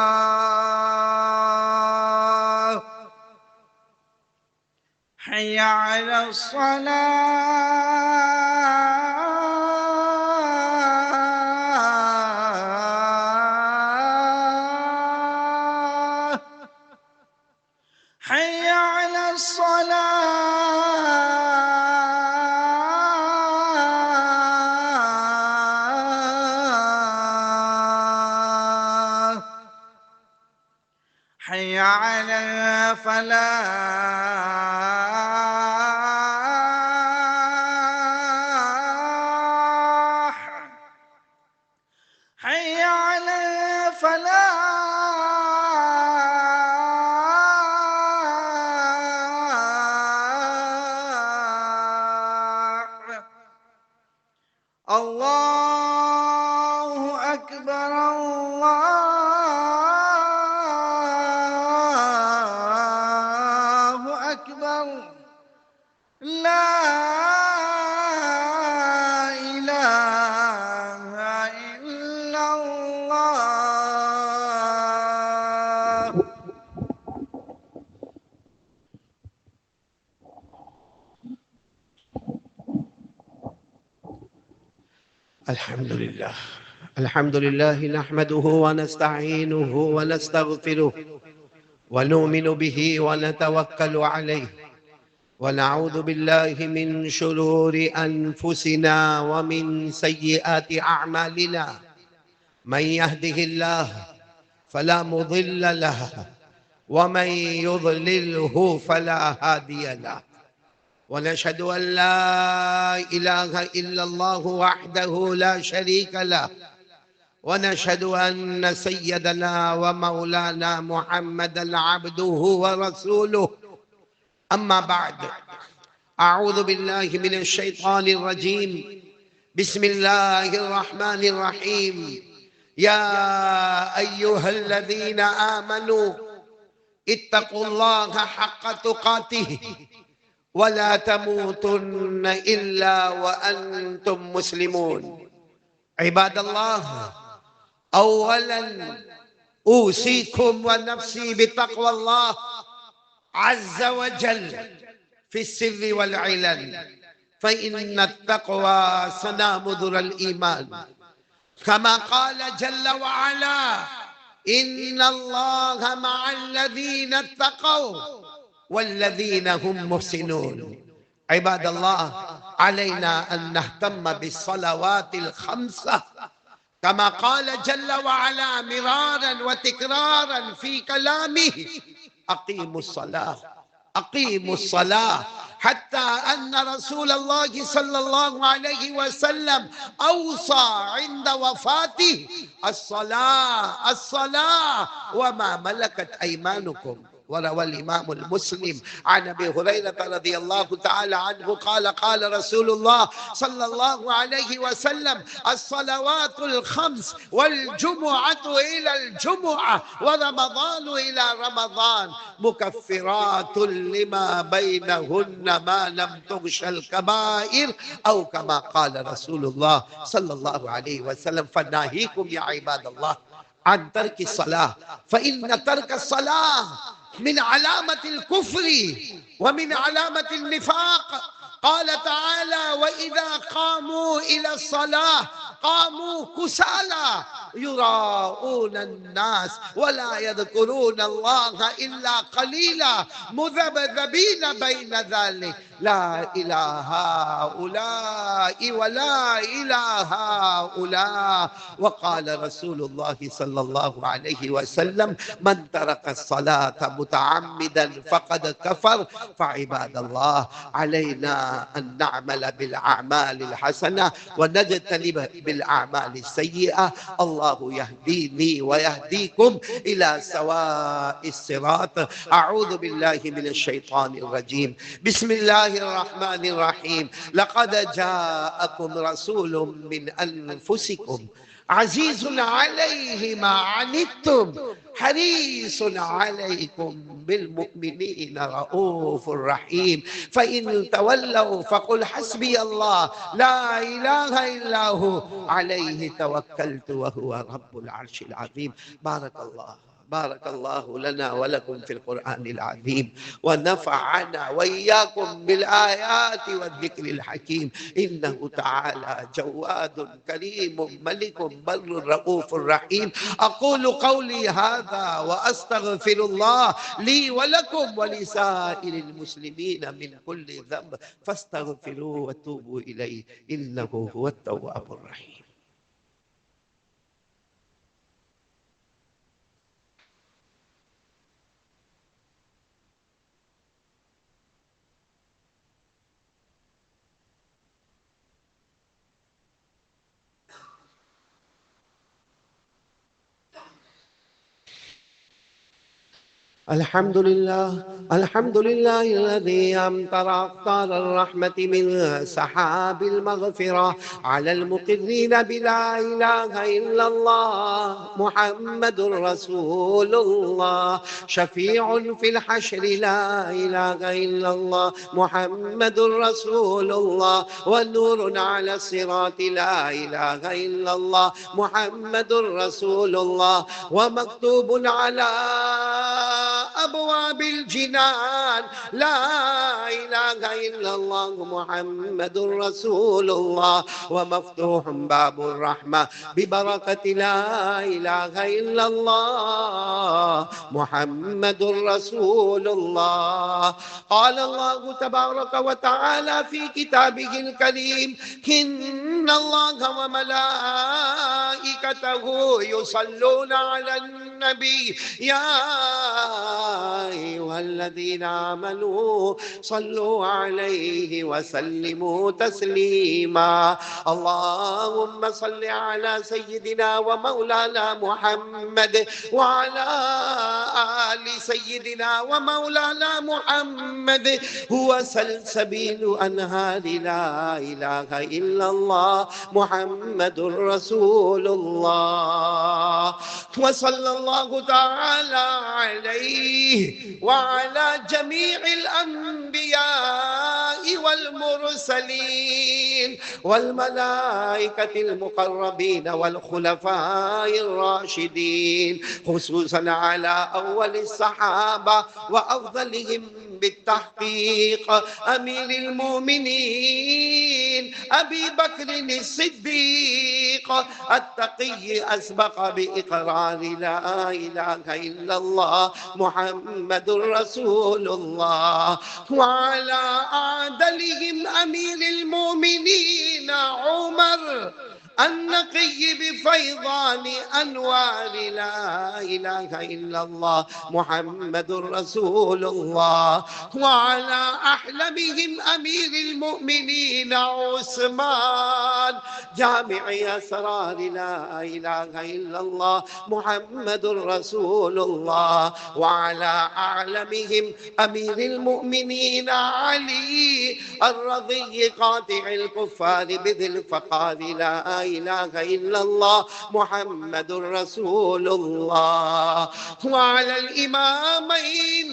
حی علی الصلاة، حی علی الصلاة، حی علی الفلاح، حی علی الفلاح. اللہ اکبر، اللہ اکبر. لا الہ الا اللہ.
الحمد لله، الحمد لله نحمده ونستعينه ونستغفره ونؤمن به ونتوكل عليه ونعوذ بالله من شرور أنفسنا ومن سيئات أعمالنا. من يهده الله فلا مضل له ومن يضلله فلا هادي له. ونشهد أن لا إله إلا الله وحده لا شريك له، ونشهد أن سيدنا ومولانا محمدا عبده ورسوله. أما بعد، أعوذ بالله من الشيطان الرجيم. بسم الله الرحمن الرحيم. يا أيها الذين آمنوا اتقوا الله حق تقاته ولا تموتن إلا وأنتم مسلمون. عباد الله، أولا أوصيكم ونفسي بتقوى الله عز وجل في السر والعلن، فإن التقوى سنامذر الإيمان، كما قال جل وعلا: إن الله مع الذين اتقوا والذين هم محسنون. عباد الله، علينا أن نهتم بالصلوات الخمسة كما قال جل وعلا مرارا وتكرارا في كلامه: أقيموا الصلاة، أقيموا الصلاة. حتى أن رسول الله صلى الله عليه وسلم أوصى عند وفاته: الصلاة الصلاة وما ملكت أيمانكم. وروى الإمام المسلم عن أبي هريرة رضي الله تعالى عنه قال: قال رسول الله صلى الله عليه وسلم: الصلوات الخمس والجمعة إلى الجمعة ورمضان إلى رمضان مكفرات لما بينهن ما لم تغش الكبائر، أو كما قال رسول الله صلى الله عليه وسلم. فناهيكم يا عباد الله عن ترك الصلاة، فإن ترك الصلاة من علامة الكفر ومن علامة النفاق. قال تعالى: وإذا قاموا إلى الصلاة قاموا كسالى يراءون الناس ولا يذكرون الله إلا قليلا مذبذبين بين ذلك لا إله هؤلاء ولا إله هؤلاء. وقال رسول الله صلى الله عليه وسلم: من ترك الصلاة متعمدا فقد كفر. فعباد الله، علينا أن نعمل بالأعمال الحسنة ونجتنب بالأعمال السيئة. الله يهديني ويهديكم إلى سواء الصراط. أعوذ بالله من الشيطان الرجيم. بسم الله الرحمن الرحيم. لقد جاءكم رسول من أنفسكم عزيز عليه ما عنتم حريص عليكم بالمؤمنين رؤوف رحيم. فإن تولوا فقل حسبي الله لا إله إلا هو عليه توكلت وهو رب العرش العظيم. بارك الله لنا ولكم في القرآن العظيم، ونفعنا وإياكم بالآيات والذكر الحكيم. إنه تعالى جواد كريم ملك بر رؤوف رحيم. أقول قولي هذا وأستغفر الله لي ولكم ولسائر المسلمين من كل ذنب فاستغفروه وتوبوا إليه إنه هو التواب الرحيم. الحمد لله الذي أمطر أقطار الرحمة من سحاب المغفرة على المقرين بلا إله إلا الله محمد رسول الله. شفيع في الحشر لا إله إلا الله محمد رسول الله. ونور على الصراط لا إله إلا الله محمد رسول الله. ومكتوب على أبواب الجنان لا إله إلا الله محمد رسول الله. ومفتوح باب الرحمة ببركة لا إله إلا الله محمد رسول الله. قال الله تبارك وتعالى في كتابه الكريم: إن الله وملائكته يصلون على النبي يا أيها الذين آمنوا صلوا عليه وسلموا تسليما. اللهم صل على سيدنا ومولانا محمد وعلى آل سيدنا ومولانا محمد. هو سلسبيل أنهار لا إله إلا الله محمد رسول الله. وصلى الله تعالى عليه وعلى جميع الأنبياء والمرسلين والملائكة المقربين والخلفاء الراشدين، خصوصا على أول الصحابة وأفضلهم بالتحقيق أمير المؤمنين أبي بكر الصديق التقي أسبق بإقرار لا إله إلا الله محمد رسول الله، وعلى أعدلهم أمير المؤمنين عمر النقي بفيضان أنوار لا إله إلا الله محمد رسول الله، وعلى أحلمهم أمير المؤمنين عثمان جامع أسرار لا إله إلا الله محمد رسول الله، وعلى أعلمهم أمير المؤمنين علي الرضي قاطع الكفار بذي الفقار لا إله إلا الله محمد رسول الله، وعلى الإمامين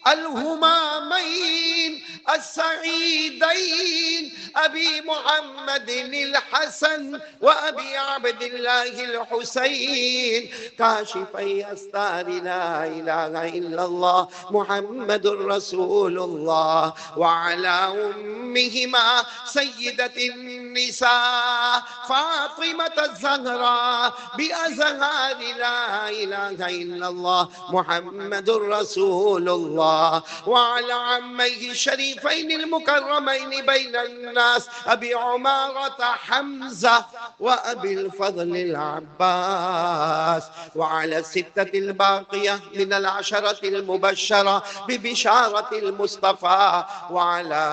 الهمامين السعيدين أبي محمد الحسن وأبي عبد الله الحسين كاشفي أستار لا إله إلا الله محمد رسول الله، وعلى أمهما سيدة النساء فاطمة الزهراء بأزهار لا إله إلا الله محمد رسول الله، وعلى عميه الشريفين المكرمين بين الناس أبي عمارة حمزة وأبي الفضل العباس، وعلى الستة الباقية من العشرة المبشرة ببشارة المصطفى، وعلى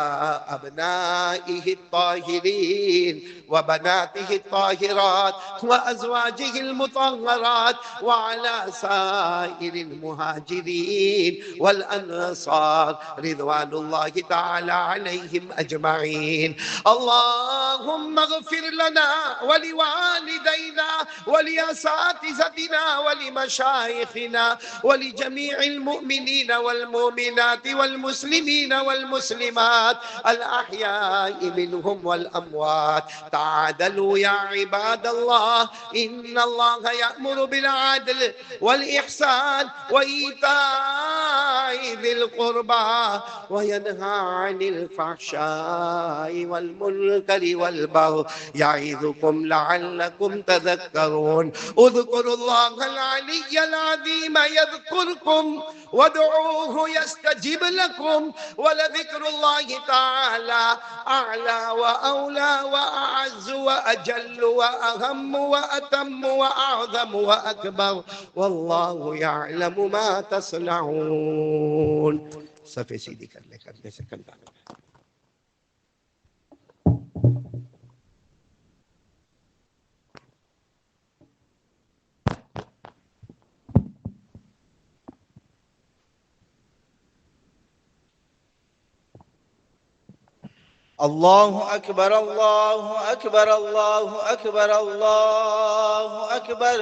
أبنائه الطاهرين وبناته الطاهرات وأزواجه المطهرات، وعلى سائر المهاجرين والأنصار رضوان الله تعالى عليهم أجمعين. اللهم اغفر لنا ولوالدينا ولأساتذتنا ولمشايخنا ولجميع المؤمنين والمؤمنات والمسلمين والمسلمات الأحياء منهم والأموات. تعادلوا يا عباد الله، إن الله يأمر بالعدل والإحسان وإيتاء ذي القربى وينهى عن الفحشاء والمنكر والبغي يعظكم لعلكم تذكرون. اذكروا الله العلي العظيم يذكركم وادعوه يستجب لكم، ولذكر الله تعالى أعلى وأولى وأعز وأجل وأهم وأتم وأعظم وأكبر، والله يعلم ما تصنعون. صفحے سیدھی کرنے سے کرنا.
الله أكبر الله أكبر الله أكبر الله أكبر.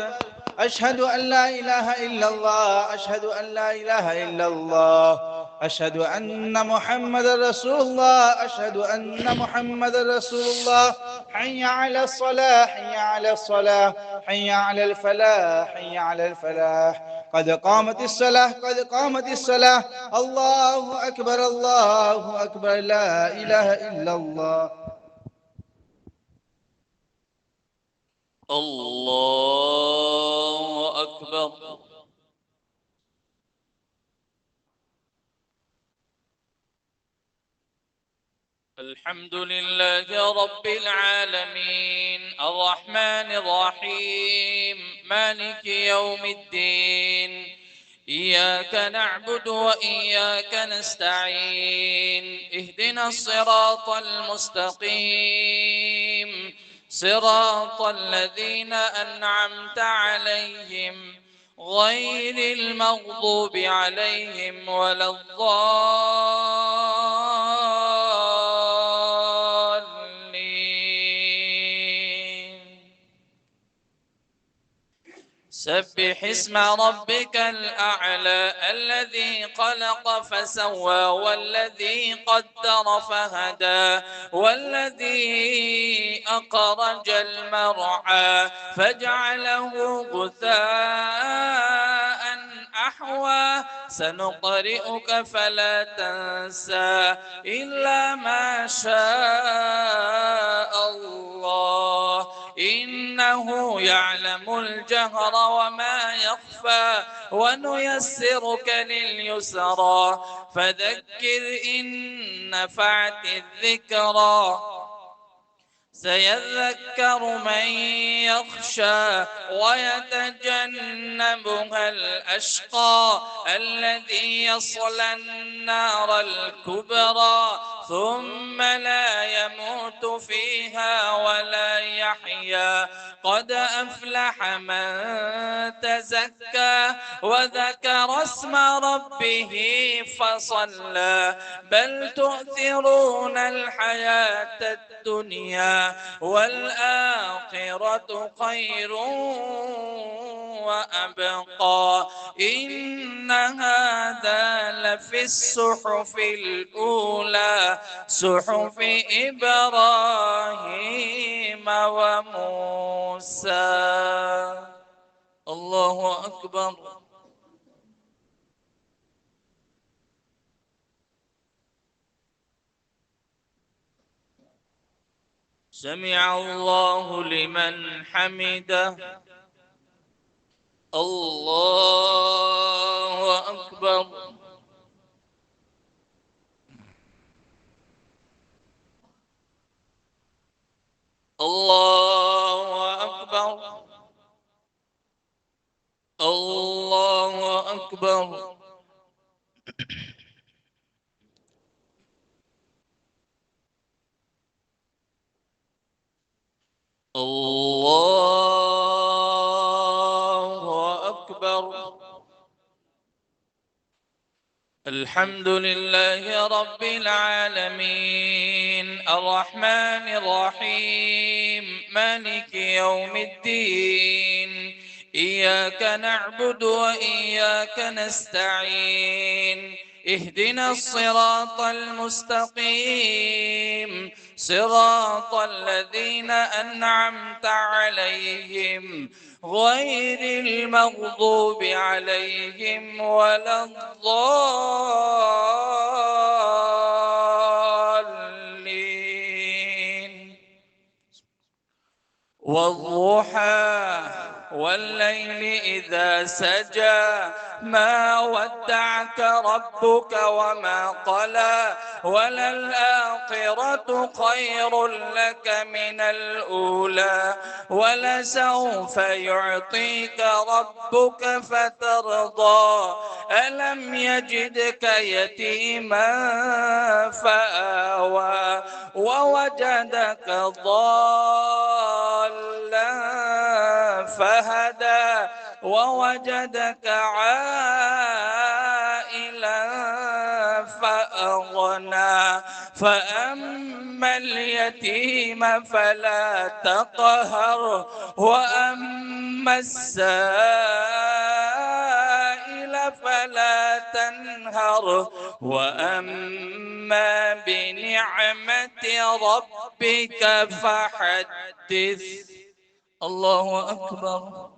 أشهد أن لا إله إلا الله أشهد أن لا إله إلا الله أشهد أن محمد رسول الله أشهد أن محمد رسول الله. حي على الصلاة حي على الصلاة حي على الفلاح حي على الفلاح. قد قامت الصلاة قد قامت الصلاة. الله أكبر الله أكبر. لا إله إلا الله.
الله أكبر. الحمد لله رب العالمين الرحمن الرحيم مالك يوم الدين. إياك نعبد وإياك نستعين. اهدنا الصراط المستقيم صراط الذين أنعمت عليهم غير المغضوب عليهم ولا الضالين. سبح اسم ربك الأعلى الذي خلق فسوى والذي قدر فهدى والذي أخرج المرعى فجعله غثاء أحوى سنقرئك فلا تنسى إلا ما شاء الله إنه يعلم الجهر وما يخفى ونيسرك لليسرى فذكر إن نفعت الذكرى سيذكر من يخشى ويتجنبها الأشقى الذي يصلى النار الكبرى ثم لا يموت فيها ولا يحيا قد أفلح من تزكى وذكر اسم ربه فصلى بل تؤثرون الحياة الدنيا والآخرة خير وأبقى إن هذا لفي الصحف الأولى صحف إبراهيم وموسى. الله أكبر. سمع الله لمن حمده. الله أكبر. الله أكبر. الله أكبر. الله أكبر. الحمد لله رب العالمين الرحمن الرحيم مالك يوم الدين إياك نعبد وإياك نستعين اهدنا الصراط المستقيم صراط الذين أنعمت عليهم غير المغضوب عليهم ولا الضالين. والضحى والليل إذا سجى ما ودعك ربك وما قلى وللآخرة خير لك من الأولى ولسوف يعطيك ربك فترضى ألم يجدك يتيما فآوى ووجدك ضالا فهدى ووجدك عائلا فأغنى فأما اليتيم فلا تقهر وأما السائل فلا تنهر وأما بنعمة ربك فحدث. الله أكبر.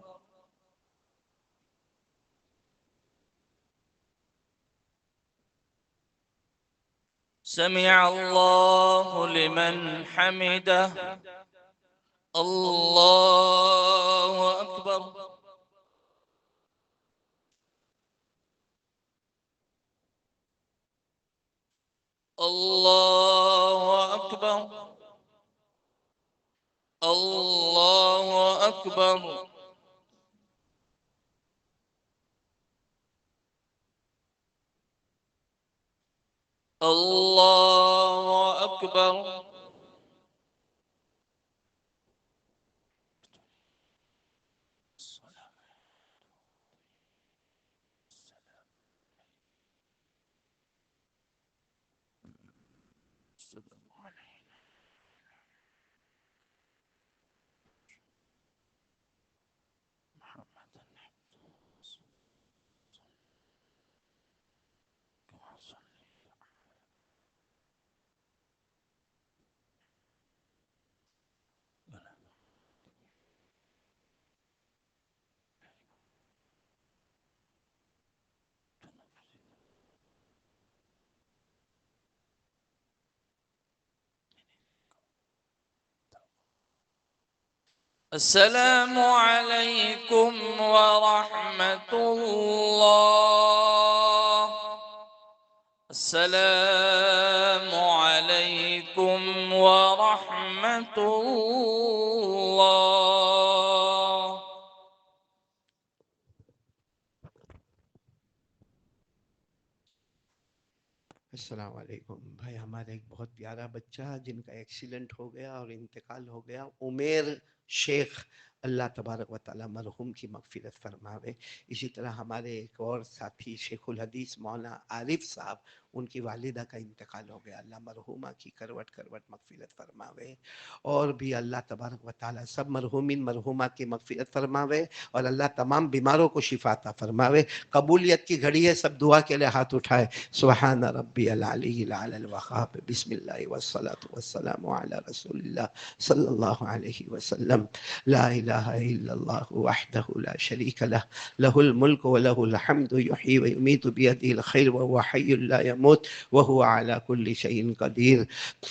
سمع الله لمن حمده. الله أكبر. الله أكبر. الله أكبر. الله أكبر. محمد السلام عليكم ورحمة الله. السلام عليكم ورحمة الله.
السلام علیکم بھائی. ہمارے ایک بہت پیارا بچہ جن کا ایکسیڈنٹ ہو گیا اور انتقال ہو گیا، عمیر شیخ، اللہ تبارک و تعالیٰ مرحوم کی مغفرت فرماوے. اسی طرح ہمارے ایک اور ساتھی شیخ الحدیث مولانا عارف صاحب، ان کی والدہ کا انتقال ہو گیا، اللہ مرحومہ کی کروٹ کروٹ مغفرت فرماوے. اور بھی اللہ تبارک و تعالیٰ سب مرحومین مرحومات کی مغفرت فرماوے، اور اللہ تمام بیماروں کو شفا عطا فرماوے. قبولیت کی گھڑی ہے، سب دعا کے لیے ہاتھ اٹھائے. سبحان ربی العلی العلی الوہاب، بسم اللہ والصلاة والسلام علی رسول اللہ صلی اللہ علیہ وسلم. لا الہ الا اللہ وحدہ لا شریک لہ، لہ الملک ولہ الحمد، یحیی ویمیت بیدہ الخیر وہو حی لا يموت وهو على كل شيء قدير.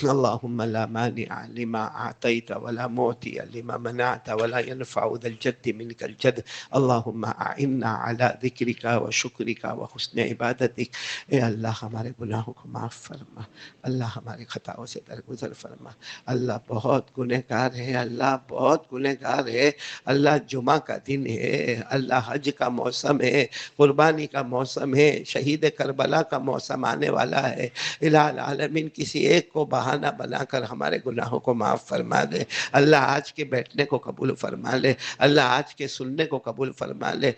اللهم لا مانع لما أعطيت ولا معطي لما منعت ولا ينفع ذا الجد منك الجد. اللهم أعنا على ذكرك وشكرك وحسن عبادتك. اے اللہ ہمارے گناہوں کو معاف فرما، اللہ ہماری خطاؤں سے درگزر فرما. اللہ بہت گنہگار ہے، اللہ بہت گنہگار ہے. اللہ جمعہ کا دن ہے، اللہ حج کا موسم ہے، قربانی کا موسم ہے، شہید کربلا کا موسم آنے والا ہے. الہ العالمین کسی ایک کو بہانہ بنا کر ہمارے گناہوں کو معاف فرما دے. اللہ آج کے بیٹھنے کو قبول فرما لے، اللہ آج کے سننے کو قبول فرما لے.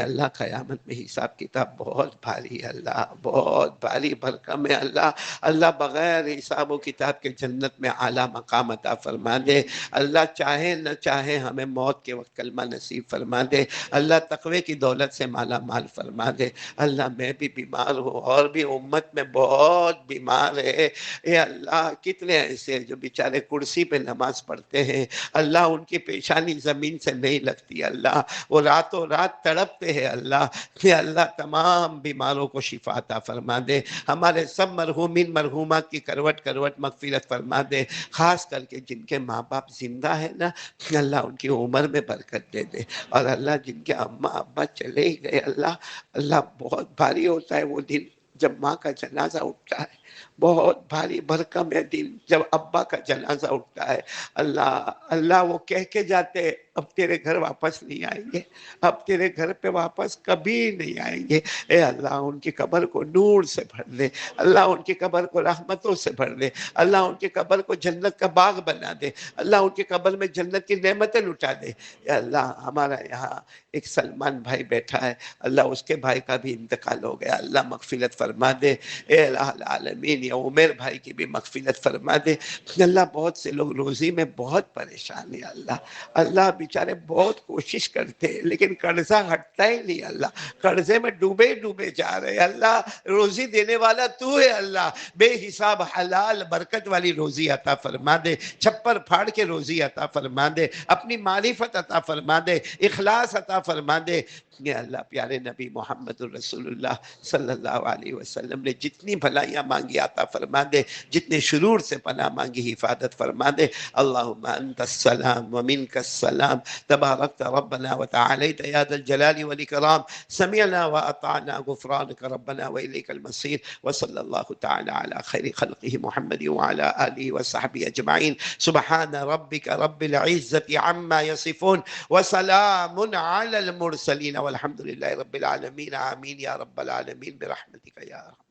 اللہ قیامت میں حساب کتاب بہت بھاری ہے، اللہ بہت بھاری بھرکم ہے. اللہ اللہ بغیر حساب و کتاب کے جنت میں اعلیٰ مقام عطا فرما دے. اللہ چاہے نہ چاہے ہمیں موت کے وقت کلمہ نصیب فرما دے. اللہ تقوی کی دولت سے مالا مال فرما دے. اللہ میں بھی بیمار ہوں اور بھی امت میں بہت بیمار ہے. اے اللہ کتنے ایسے ہیں جو بیچارے کرسی پہ نماز پڑھتے ہیں، اللہ ان کی پیشانی زمین سے نہیں لگتی. اللہ وہ راتوں رات تڑپتے ہیں. اللہ اے اللہ تمام بیماروں کو شفا عطا فرما دے. ہمارے سب مرحومین مرحومات کی کروٹ کروٹ مغفرت فرما دے. خاص کر کے جن کے ماں باپ زندہ ہے نا، اللہ ان کی عمر میں برکت دے دے. اور اللہ جن کے اماں ابا چلے ہی گئے، اللہ اللہ بہت بھاری ہوتا ہے وہ دن جب ماں کا جنازہ اٹھتا ہے. بہت بھاری بھرکم ہے دن جب ابا کا جنازہ اٹھتا ہے. اللہ اللہ وہ کہہ کے جاتے اب تیرے گھر واپس نہیں آئیں گے، اب تیرے گھر پہ واپس کبھی نہیں آئیں گے. اے اللہ ان کی قبر کو نور سے بھر دے، اللہ ان کی قبر کو رحمتوں سے بھر دے، اللہ ان کی قبر کو جنت کا باغ بنا دے، اللہ ان کی قبر میں جنت کی نعمتیں لٹا دے. اے اللہ ہمارا یہاں ایک سلمان بھائی بیٹھا ہے، اللہ اس کے بھائی کا بھی انتقال ہو گیا، اللہ مغفرت فرما دے. اے اللہ العالمین یا عمر بھائی کی بھی مغفرت فرما دے. اللہ بہت سے لوگ روزی میں بہت پریشان ہے. اللہ اللہ بیچارے بہت کوشش کرتے ہیں لیکن قرضہ ہٹتا ہی نہیں. اللہ قرضے میں ڈوبے ڈوبے جا رہے. اللہ روزی دینے والا تو ہے، اللہ بے حساب حلال برکت والی روزی عطا فرما دے. چھپر پھاڑ کے روزی عطا فرما دے، اپنی معرفت عطا فرما دے، اخلاص عطا فرما دے. یا اللہ پیارے نبی محمد الرسول اللہ صلی اللہ علیہ وسلم نے جتنی بھلائیاں مانگی عطا فرما دے، جتنے شرور سے پناہ مانگی حفاظت فرما دے. اللہم انت السلام ومنک السلام، تبارکت ربنا وتعالیت یا ذا الجلال والاکرام. سمعنا واطعنا غفرانک ربنا والیک المصیر. وصلی اللہ تعالی علی خیر خلقہ محمد وعلی آلہ وصحبہ اجمعین. سبحان ربک رب العزة عما یصفون وسلام علی المرسلین والحمد للہ رب العالمین. آمین یا رب العالمین برحمتک یا ارحم